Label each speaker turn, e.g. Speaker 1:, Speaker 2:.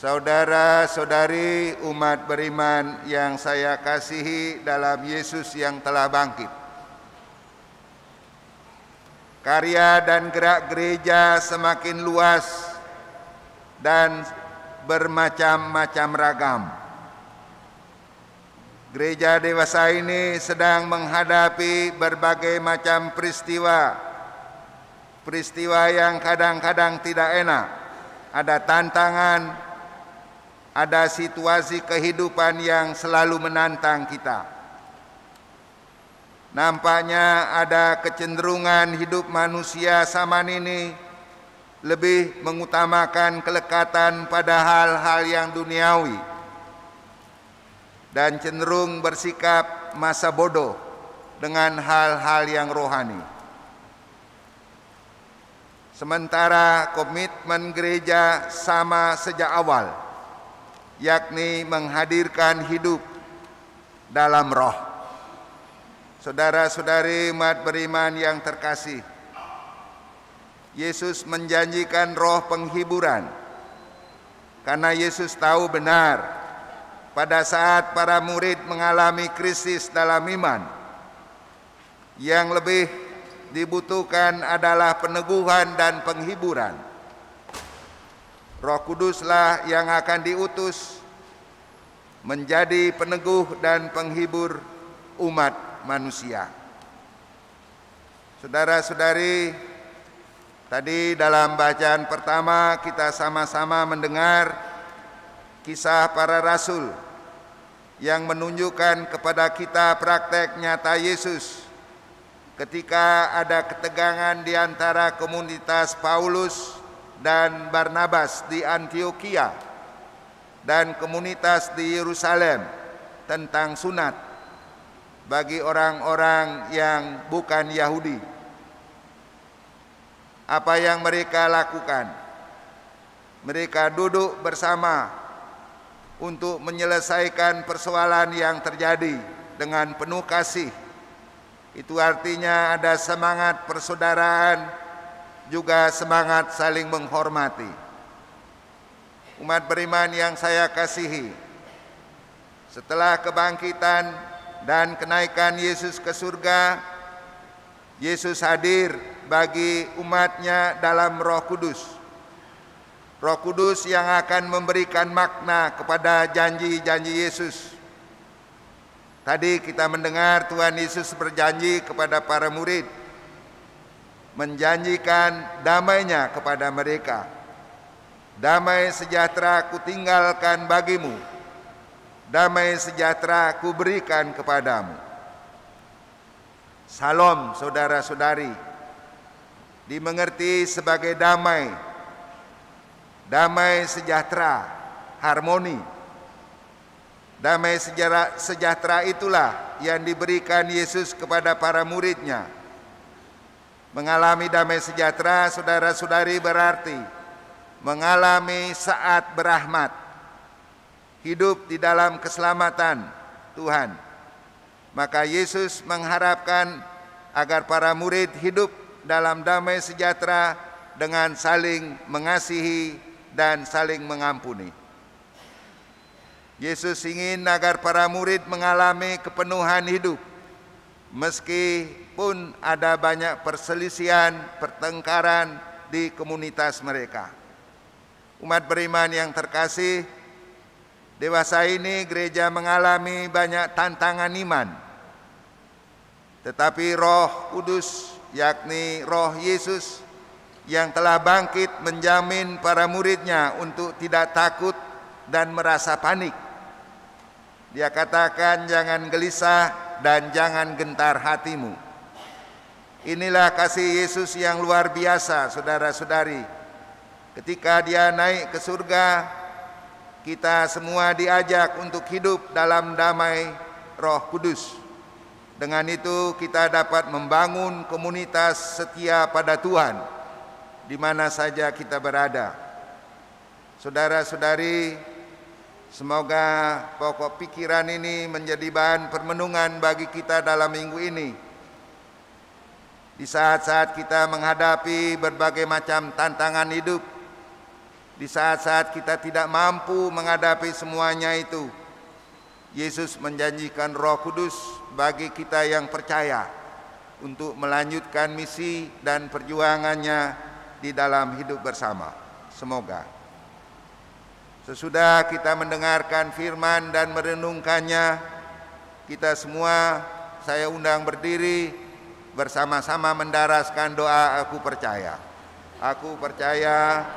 Speaker 1: Saudara-saudari umat beriman yang saya kasihi dalam Yesus yang telah bangkit. Karya dan gerak gereja semakin luas dan bermacam-macam ragam. Gereja dewasa ini sedang menghadapi berbagai macam peristiwa yang kadang-kadang tidak enak. Ada tantangan, ada situasi kehidupan yang selalu menantang kita. Nampaknya ada kecenderungan hidup manusia zaman ini lebih mengutamakan kelekatan pada hal-hal yang duniawi dan cenderung bersikap masa bodoh dengan hal-hal yang rohani. Sementara komitmen gereja sama sejak awal, yakni menghadirkan hidup dalam roh. Saudara-saudari umat beriman yang terkasih, Yesus menjanjikan roh penghiburan karena Yesus tahu benar pada saat para murid mengalami krisis dalam iman, yang lebih dibutuhkan adalah peneguhan dan penghiburan. Roh Kuduslah yang akan diutus menjadi peneguh dan penghibur umat manusia. Saudara-saudari, tadi dalam bacaan pertama kita sama-sama mendengar kisah para rasul yang menunjukkan kepada kita praktek nyata Yesus ketika ada ketegangan di antara komunitas Paulus dan Barnabas di Antiokhia dan komunitas di Yerusalem tentang sunat bagi orang-orang yang bukan Yahudi. Apa yang mereka lakukan? Mereka duduk bersama untuk menyelesaikan persoalan yang terjadi dengan penuh kasih. Itu artinya ada semangat persaudaraan, juga semangat saling menghormati. Umat beriman yang saya kasihi, setelah kebangkitan dan kenaikan Yesus ke surga, Yesus hadir bagi umatnya dalam Roh Kudus. Roh Kudus yang akan memberikan makna kepada janji-janji Yesus. Tadi kita mendengar Tuhan Yesus berjanji kepada para murid, menjanjikan damai-Nya kepada mereka. Damai sejahtera kutinggalkan bagimu, damai sejahtera kuberikan kepadamu. Salam, saudara-saudari, dimengerti sebagai damai, damai sejahtera, harmoni. Damai sejahtera itulah yang diberikan Yesus kepada para murid-Nya. Mengalami damai sejahtera, saudara-saudari, berarti mengalami saat berahmat, hidup di dalam keselamatan Tuhan. Maka Yesus mengharapkan agar para murid hidup dalam damai sejahtera dengan saling mengasihi dan saling mengampuni. Yesus ingin agar para murid mengalami kepenuhan hidup, meskipun ada banyak perselisihan, pertengkaran di komunitas mereka. Umat beriman yang terkasih, dewasa ini gereja mengalami banyak tantangan iman. Tetapi Roh Kudus, yakni Roh Yesus yang telah bangkit, menjamin para murid-Nya untuk tidak takut dan merasa panik. Dia katakan, jangan gelisah dan jangan gentar hatimu. Inilah kasih Yesus yang luar biasa, saudara-saudari. Ketika Dia naik ke surga, kita semua diajak untuk hidup dalam damai Roh Kudus. Dengan itu kita dapat membangun komunitas setia pada Tuhan di mana saja kita berada. Saudara-saudari, semoga pokok pikiran ini menjadi bahan permenungan bagi kita dalam minggu ini. Di saat-saat kita menghadapi berbagai macam tantangan hidup Di saat-saat kita tidak mampu menghadapi semuanya itu, Yesus menjanjikan Roh Kudus bagi kita yang percaya untuk melanjutkan misi dan perjuangannya di dalam hidup bersama. Semoga sesudah kita mendengarkan firman dan merenungkannya, kita semua saya undang berdiri bersama-sama mendaraskan doa aku percaya. Aku percaya